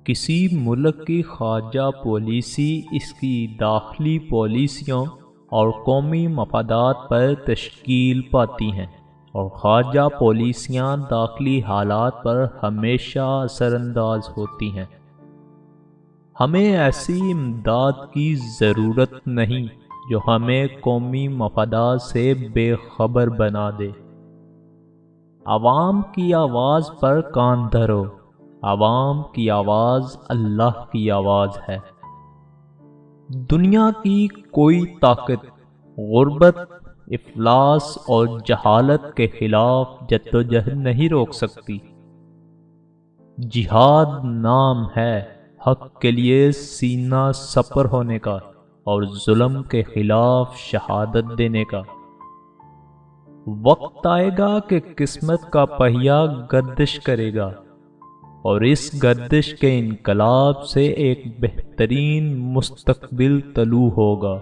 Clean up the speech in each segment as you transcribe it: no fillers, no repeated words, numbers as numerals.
کسی ملک کی خارجہ پالیسی اس کی داخلی پالیسیوں اور قومی مفادات پر تشکیل پاتی ہیں، اور خارجہ پالیسیاں داخلی حالات پر ہمیشہ اثر انداز ہوتی ہیں۔ ہمیں ایسی امداد کی ضرورت نہیں جو ہمیں قومی مفادات سے بے خبر بنا دے۔ عوام کی آواز پر کان دھرو، عوام کی آواز اللہ کی آواز ہے۔ دنیا کی کوئی طاقت غربت، افلاس اور جہالت کے خلاف جدوجہد نہیں روک سکتی۔ جہاد نام ہے حق کے لیے سینہ سپر ہونے کا اور ظلم کے خلاف شہادت دینے کا۔ وقت آئے گا کہ قسمت کا پہیہ گردش کرے گا، اور اس گردش کے انقلاب سے ایک بہترین مستقبل طلوع ہوگا۔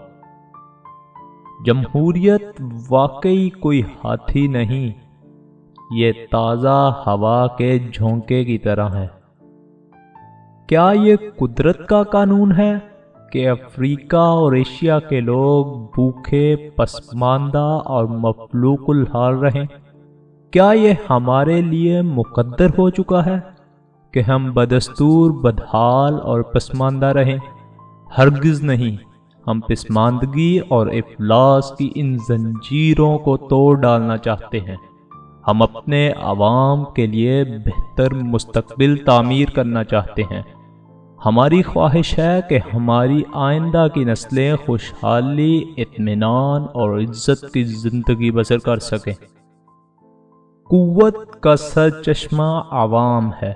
جمہوریت واقعی کوئی ہاتھی نہیں، یہ تازہ ہوا کے جھونکے کی طرح ہے۔ کیا یہ قدرت کا قانون ہے کہ افریقہ اور ایشیا کے لوگ بھوکے، پسماندہ اور مفلوق الحال رہیں؟ کیا یہ ہمارے لیے مقدر ہو چکا ہے کہ ہم بدستور بدحال اور پسماندہ رہیں؟ ہرگز نہیں۔ ہم پسماندگی اور افلاس کی ان زنجیروں کو توڑ ڈالنا چاہتے ہیں۔ ہم اپنے عوام کے لیے بہتر مستقبل تعمیر کرنا چاہتے ہیں۔ ہماری خواہش ہے کہ ہماری آئندہ کی نسلیں خوشحالی، اطمینان اور عزت کی زندگی بسر کر سکیں۔ قوت کا سرچشمہ عوام ہے۔